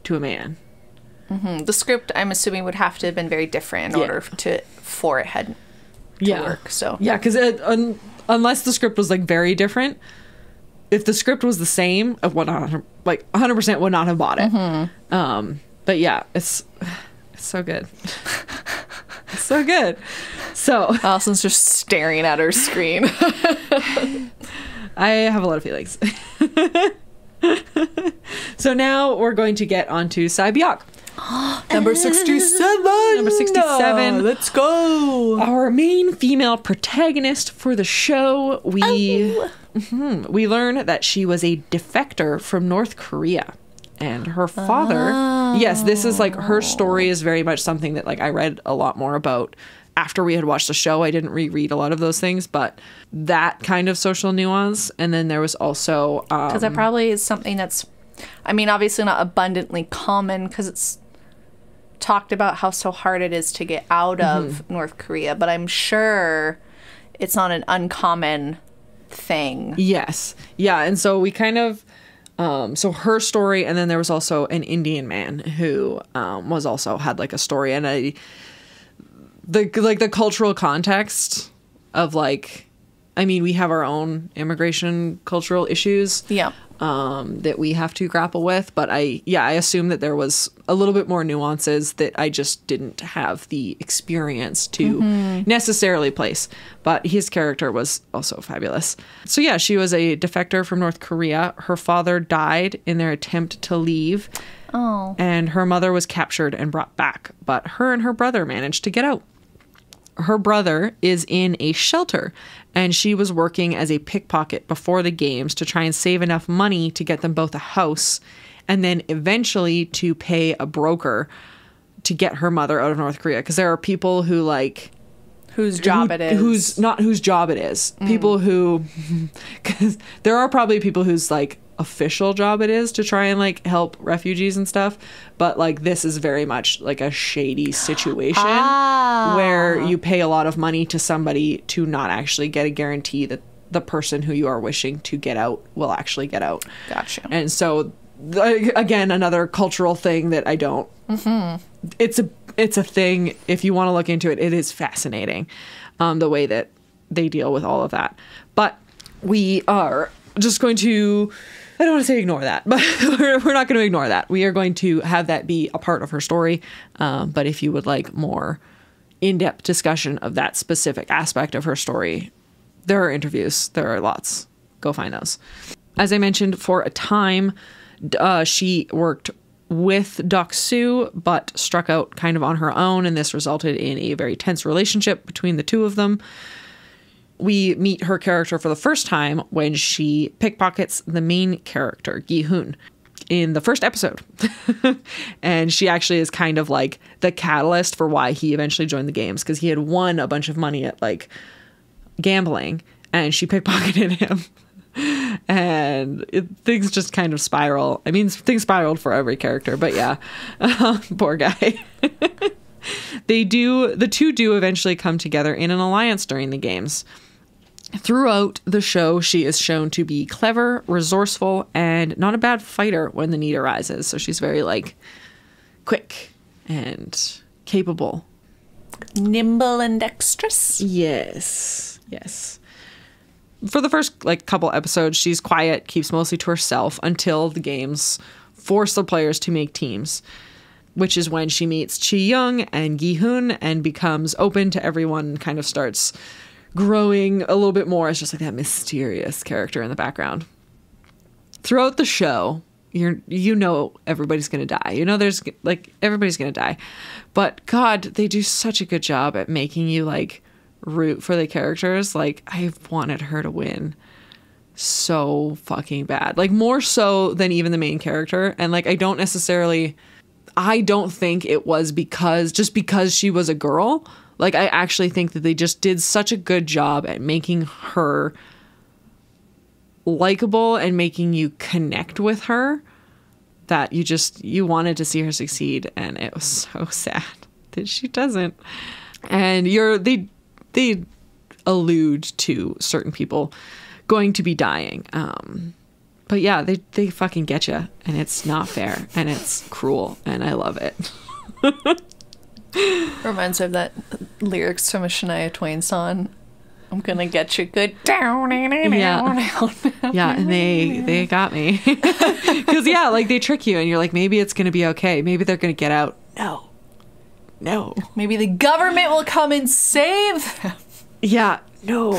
Speaker 2: to a man.
Speaker 1: Mm-hmm. The script, I'm assuming, would have to have been very different in order for it had to work. So
Speaker 2: yeah, because unless the script was like very different, if the script was the same, I would not, like 100% would not have bought it. Mm-hmm. But yeah, it's so good. It's so good. So
Speaker 1: Alison's just staring at her screen.
Speaker 2: I have a lot of feelings. So now we're going to get onto Sae-byeok.
Speaker 1: Number 67.
Speaker 2: Number 67.
Speaker 1: Let's go.
Speaker 2: Our main female protagonist for the show. We learn that she was a defector from North Korea. And her father, yes, this is like, her story is very much something that like I read a lot more about after we had watched the show. I didn't reread a lot of those things, but that kind of social nuance. And then there was also...
Speaker 1: Because that probably is something that's, I mean, obviously not abundantly common, because it's talked about how so hard it is to get out of North Korea, but I'm sure it's not an uncommon thing.
Speaker 2: Yes. Yeah. And so we kind of... so her story, and then there was also an Indian man who was also had like a story, and the cultural context of like, I mean, we have our own immigration cultural issues, that we have to grapple with. But I assume that there was a little bit more nuances that I just didn't have the experience to necessarily place. But his character was also fabulous. So yeah, she was a defector from North Korea. Her father died in their attempt to leave.
Speaker 1: Oh.
Speaker 2: And her mother was captured and brought back. But her and her brother managed to get out. Her brother is in a shelter, and she was working as a pickpocket before the games to try and save enough money to get them both a house, and then eventually to pay a broker to get her mother out of North Korea. Because there are people who like...
Speaker 1: whose job it is.
Speaker 2: People who... Because there are probably people whose like official job it is to try and like help refugees and stuff, but like this is very much like a shady situation where you pay a lot of money to somebody to not actually get a guarantee that the person who you are wishing to get out will actually get out.
Speaker 1: Gotcha.
Speaker 2: And so again, another cultural thing that I don't... It's a thing. If you want to look into it, it is fascinating, the way that they deal with all of that. But we are just going to... I don't want to say ignore that, but we're not going to ignore that. We are going to have that be a part of her story. But if you would like more in-depth discussion of that specific aspect of her story, there are interviews. There are lots. Go find those. As I mentioned, for a time, she worked with Deok-soo, but struck out kind of on her own, and this resulted in a very tense relationship between the two of them. We meet her character for the first time when she pickpockets the main character, Gi-hoon, in the first episode. And she actually is kind of like the catalyst for why he eventually joined the games, because he had won a bunch of money at like gambling, and she pickpocketed him. And things just kind of spiral. I mean, things spiraled for every character, but yeah, poor guy. The two do eventually come together in an alliance during the games. Throughout the show, she is shown to be clever, resourceful, and not a bad fighter when the need arises. So she's very, like, quick and capable.
Speaker 1: Nimble and dexterous.
Speaker 2: Yes. For the first, like, couple episodes, she's quiet, keeps mostly to herself until the games force the players to make teams, which is when she meets Ji-yeong and Gi-hoon and becomes open to everyone and kind of starts growing a little bit more as just like that mysterious character in the background. Throughout the show, you know everybody's gonna die. You know there's like everybody's gonna die. But God, they do such a good job at making you like root for the characters. Like I've wanted her to win so fucking bad. Like more so than even the main character. And like I don't think it was because she was a girl. Like, I actually think that they just did such a good job at making her likable and making you connect with her that you wanted to see her succeed. And it was so sad that she doesn't. And they allude to certain people going to be dying. But yeah, they fucking get you. And it's not fair. And it's cruel. And I love it.
Speaker 1: Reminds me of that lyrics from a Shania Twain song. I'm gonna get you good down.
Speaker 2: Yeah, and they got me. Because yeah, like they trick you and you're like, maybe it's gonna be okay. Maybe they're gonna get out. No.
Speaker 1: Maybe the government will come and save them.
Speaker 2: Yeah, no.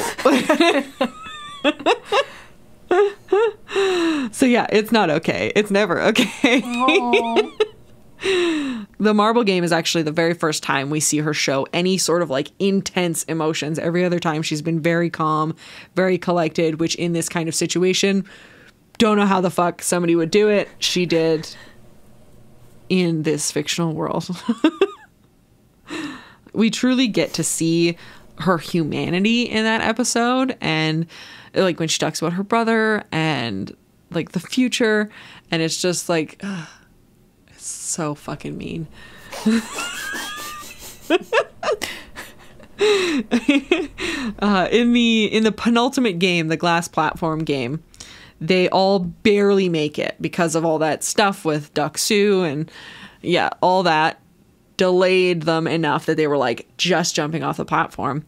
Speaker 2: So yeah, it's not okay. It's never okay. The marble game is actually the very first time we see her show any sort of like intense emotions. Every other time she's been very calm, very collected, which in this kind of situation, don't know how the fuck somebody would do it. She did in this fictional world. We truly get to see her humanity in that episode. And like when she talks about her brother and like the future, and it's just like, so fucking mean. In the penultimate game, the glass platform game, they all barely make it because of all that stuff with Duck-soo and yeah, all that delayed them enough that they were like just jumping off the platform.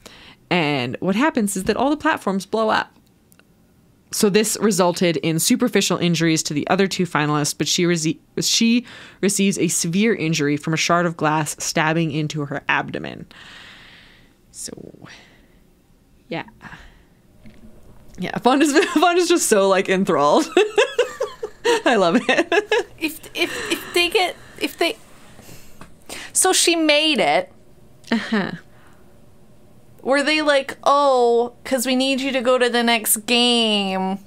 Speaker 2: And what happens is that all the platforms blow up. So this resulted in superficial injuries to the other two finalists, but she receives a severe injury from a shard of glass stabbing into her abdomen. So, yeah. Yeah, Fonda's just so, like, enthralled. I love it.
Speaker 1: If they... So she made it.
Speaker 2: Uh-huh.
Speaker 1: Were they like, oh, because we need you to go to the next game?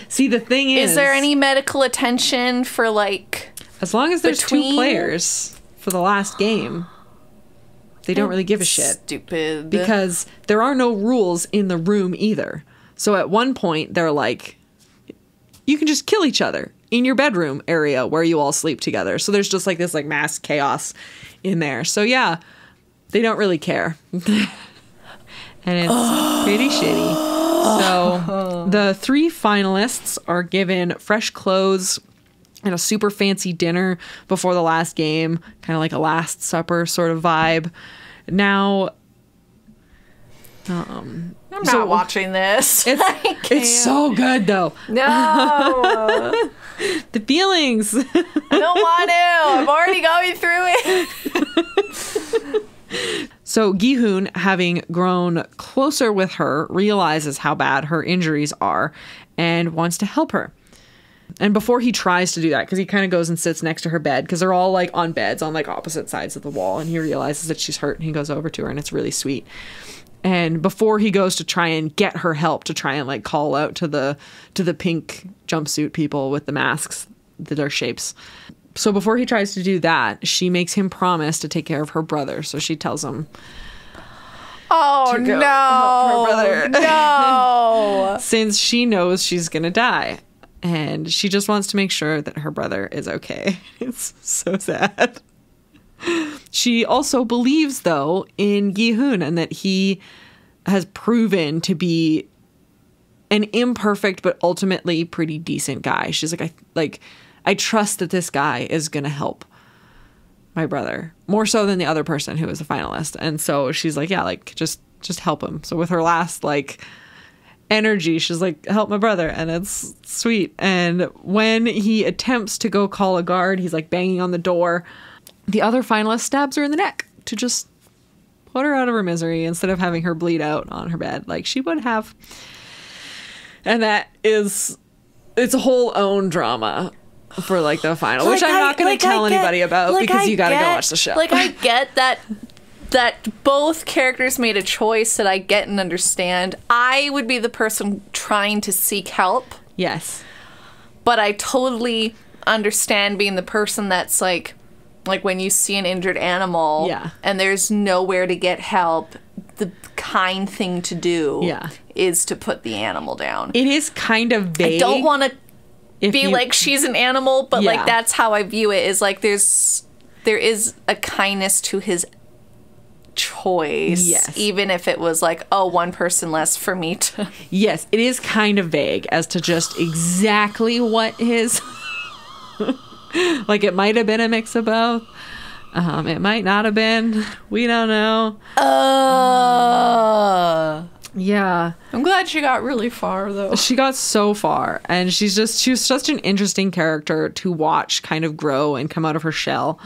Speaker 2: See, the thing is
Speaker 1: there any medical attention for, like...
Speaker 2: As long as there's two players for the last game, they don't really give a shit.
Speaker 1: Stupid.
Speaker 2: Because there are no rules in the room either. So at one point, they're like, you can just kill each other in your bedroom area where you all sleep together. So there's just like this like mass chaos in there. So yeah, they don't really care. And it's pretty shitty. So the three finalists are given fresh clothes and a super fancy dinner before the last game, kind of like a Last Supper sort of vibe. Now,
Speaker 1: I'm not watching this.
Speaker 2: It's so good though.
Speaker 1: No.
Speaker 2: The feelings.
Speaker 1: I don't want to. I'm already going through it.
Speaker 2: So Gi-hoon, having grown closer with her, realizes how bad her injuries are and wants to help her. And before he tries to do that, because he kind of goes and sits next to her bed, because they're all like on beds on like opposite sides of the wall, and he realizes that she's hurt, and he goes over to her, and it's really sweet. And before he goes to try and get her help, to try and like call out to the pink jumpsuit people with the masks that are shapes. So before he tries to do that, she makes him promise to take care of her brother. So she tells him,
Speaker 1: Oh,
Speaker 2: to go help her brother.
Speaker 1: No.
Speaker 2: Since she knows she's gonna die. And she just wants to make sure that her brother is okay. It's so sad. She also believes, though, in Gi-hoon and that he has proven to be an imperfect but ultimately pretty decent guy. She's like, I trust that this guy is going to help my brother more so than the other person who was a finalist. And so she's like, yeah, like just help him. So with her last like energy, she's like, help my brother. And it's sweet. And when he attempts to go call a guard, he's like banging on the door. The other finalist stabs her in the neck to just put her out of her misery instead of having her bleed out on her bed like she would have. And it's a whole own drama for like the final, which I'm not going to tell anybody about because you got to go watch the show.
Speaker 1: Like I get that both characters made a choice that I get and understand. I would be the person trying to seek help.
Speaker 2: Yes.
Speaker 1: But I totally understand being the person that's like when you see an injured animal and there's nowhere to get help, the kind thing to do is to put the animal down. It
Speaker 2: is kind of vague.
Speaker 1: I don't want to be like she's an animal, but like that's how I view it, is like there is a kindness to his choice, even if it was like, oh, one person less for me to.
Speaker 2: Yes, it is kind of vague as to just exactly what his like it might have been a mix of both. It might not have been. We don't know. Yeah.
Speaker 1: I'm glad she got really far though.
Speaker 2: She got so far, and she was such an interesting character to watch kind of grow and come out of her shell.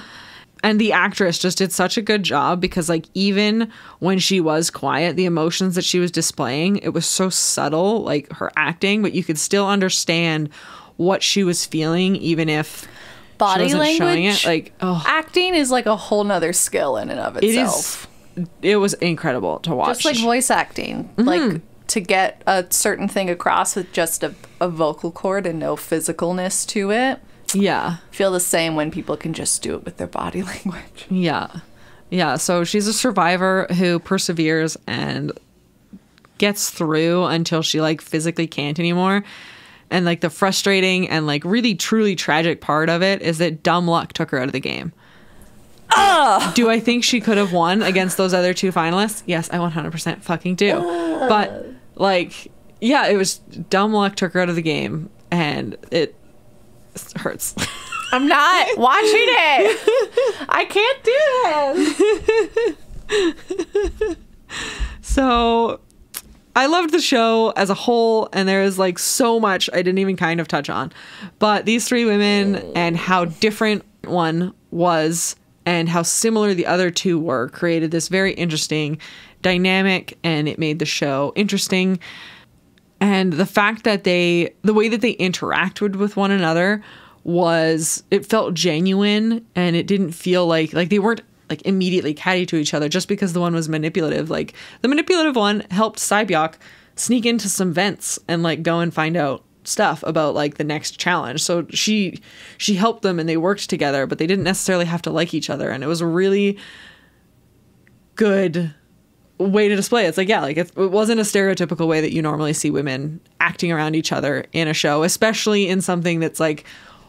Speaker 2: And the actress just did such a good job because like even when she was quiet, the emotions that she was displaying, it was so subtle, like her acting, but you could still understand what she was feeling even if
Speaker 1: body
Speaker 2: she wasn't
Speaker 1: language
Speaker 2: showing it. Like
Speaker 1: acting is like a whole nother skill in and of itself.
Speaker 2: It was incredible to watch.
Speaker 1: Just like voice acting. Like to get a certain thing across with just a vocal cord and no physicalness to it.
Speaker 2: Yeah.
Speaker 1: Feel the same when people can just do it with their body language.
Speaker 2: Yeah. So she's a survivor who perseveres and gets through until she like physically can't anymore. And like the frustrating and like really truly tragic part of it is that dumb luck took her out of the game. Do I think she could have won against those other two finalists? Yes, I 100% fucking do. But like, yeah, it was dumb luck took her out of the game, and it hurts.
Speaker 1: I'm not watching it. I can't do this.
Speaker 2: So I loved the show as a whole, and there is like so much I didn't even kind of touch on. But these three women and how different one was and how similar the other two were created this very interesting dynamic, and it made the show interesting. And the fact that the way that they interacted with one another it felt genuine, and it didn't feel like they weren't like immediately catty to each other just because the one was manipulative. Like the manipulative one helped Sae-byeok sneak into some vents and like go and find out stuff about like the next challenge. So she helped them and they worked together, but they didn't necessarily have to like each other. And it was a really good way to display it. It's like, yeah, like it wasn't a stereotypical way that you normally see women acting around each other in a show, especially in something that's like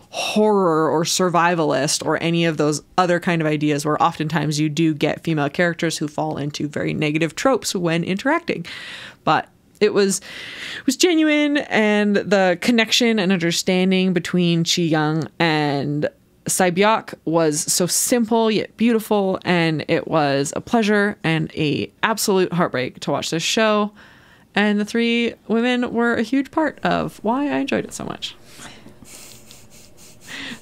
Speaker 2: horror or survivalist or any of those other kind of ideas where oftentimes you do get female characters who fall into very negative tropes when interacting. But it was genuine, and the connection and understanding between Ji-yeong and Sae-byeok was so simple yet beautiful, and it was a pleasure and a absolute heartbreak to watch this show. And the three women were a huge part of why I enjoyed it so much.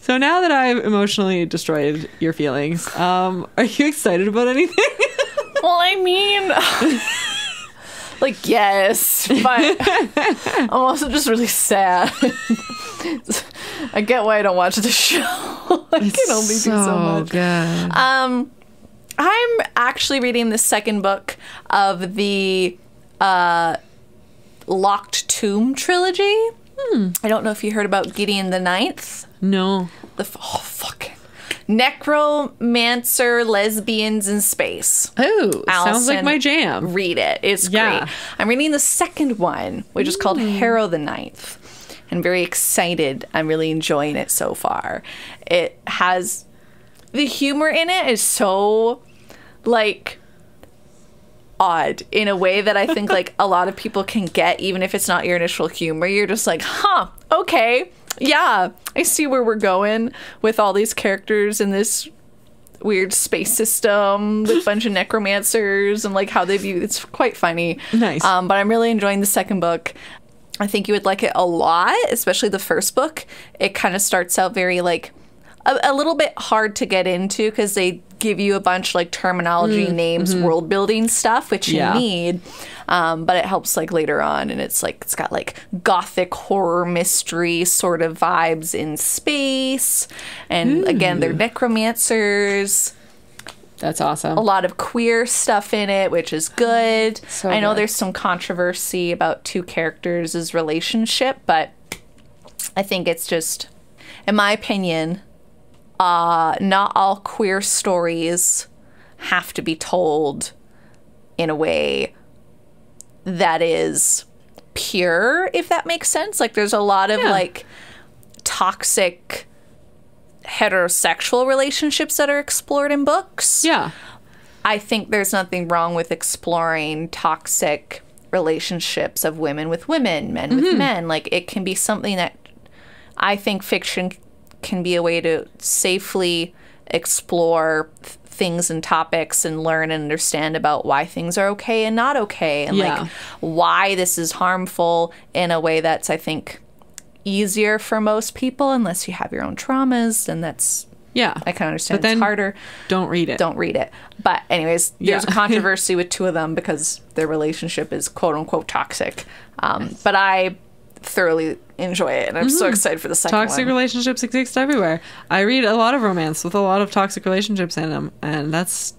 Speaker 2: So now that I've emotionally destroyed your feelings, are you excited about anything?
Speaker 1: Well, I mean, like, yes, but I'm also just really sad. I get why I don't watch the show. I can only do so much.
Speaker 2: Good.
Speaker 1: I'm actually reading the second book of the Locked Tomb trilogy. I don't know if you heard about Gideon the Ninth.
Speaker 2: No.
Speaker 1: Necromancer Lesbians in Space.
Speaker 2: Oh, sounds like
Speaker 1: Alison,
Speaker 2: my jam.
Speaker 1: Read it. It's great. I'm reading the second one, which is called Harrow the Ninth. I'm very excited. I'm really enjoying it so far. It has... The humor in it is so, like, odd in a way that I think, like, a lot of people can get, even if it's not your initial humor. You're just like, huh, okay, yeah, I see where we're going with all these characters in this weird space system with a bunch of necromancers and, like, how they view... It's quite funny.
Speaker 2: Nice.
Speaker 1: But I'm really enjoying the second book. I think you would like it a lot, especially the first book. It kind of starts out very, like, a little bit hard to get into because they give you a bunch, like, terminology, names, world building stuff, which you need. But it helps, like, later on. And it's, like, it's got, like, gothic horror mystery sort of vibes in space. And, again, they're necromancers.
Speaker 2: That's awesome.
Speaker 1: A lot of queer stuff in it, which is good.
Speaker 2: So
Speaker 1: I know
Speaker 2: good.
Speaker 1: there's some controversy about two characters' relationship, but I think it's just, in my opinion, not all queer stories have to be told in a way that is pure, if that makes sense. Like, there's a lot of, like, toxic heterosexual relationships that are explored in books.
Speaker 2: Yeah.
Speaker 1: I think there's nothing wrong with exploring toxic relationships of women with women, men with men. Like, it can be something that I think fiction can be a way to safely explore things and topics and learn and understand about why things are okay and not okay, and like why this is harmful in a way that's, I think, easier for most people, unless you have your own traumas, and that's I can understand, but then it's harder.
Speaker 2: Don't read it.
Speaker 1: But anyways, there's a controversy with two of them because their relationship is quote unquote toxic. But I thoroughly enjoy it, and I'm so excited for the second one.
Speaker 2: Toxic relationships exist everywhere. I read a lot of romance with a lot of toxic relationships in them, and that's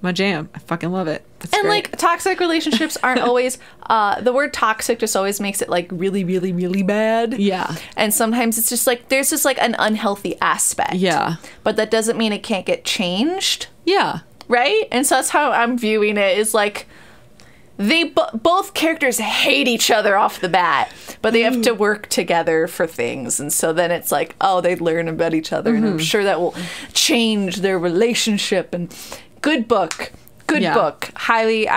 Speaker 2: my jam. I fucking love it. It's
Speaker 1: and
Speaker 2: great.
Speaker 1: like, toxic relationships aren't always the word toxic just always makes it like really, really, really bad.
Speaker 2: Yeah.
Speaker 1: And sometimes it's just like there's just like an unhealthy aspect.
Speaker 2: Yeah.
Speaker 1: But that doesn't mean it can't get changed.
Speaker 2: Yeah.
Speaker 1: Right? And so that's how I'm viewing it, is like they both characters hate each other off the bat, but they have to work together for things. And so then it's like, oh, they learn about each other, and I'm sure that will change their relationship. And good book. Good book. Highly,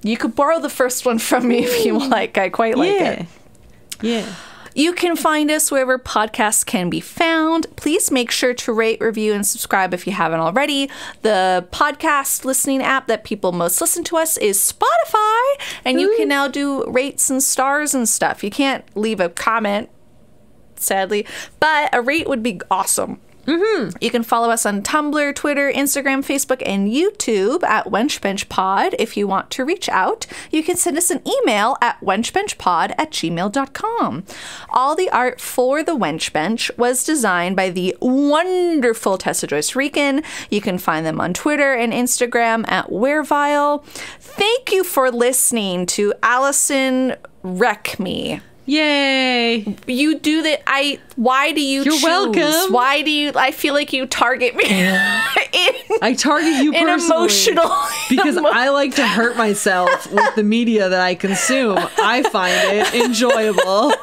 Speaker 1: you could borrow the first one from me if you like. I quite like it.
Speaker 2: Yeah.
Speaker 1: You can find us wherever podcasts can be found. Please make sure to rate, review, and subscribe if you haven't already. The podcast listening app that people most listen to us is Spotify, and you can now do rates and stars and stuff. You can't leave a comment, sadly, but a rate would be awesome. You can follow us on Tumblr, Twitter, Instagram, Facebook, and YouTube at Wench Bench Pod. If you want to reach out, you can send us an email at wenchbenchpod@gmail.com. All the art for the Wench Bench was designed by the wonderful Tessa Joyce Riecken. You can find them on Twitter and Instagram at Werevile. Thank you for listening to Alison Wreck Me.
Speaker 2: Yay.
Speaker 1: You do that. Why do you choose?
Speaker 2: You're welcome.
Speaker 1: Why do you, I feel like you target me.
Speaker 2: I target you personally.
Speaker 1: In emotional.
Speaker 2: Because I like to hurt myself with the media that I consume. I find it enjoyable.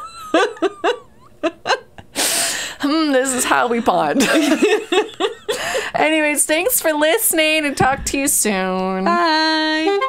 Speaker 1: This is how we bond. Anyways, thanks for listening, and talk to you soon.
Speaker 2: Bye.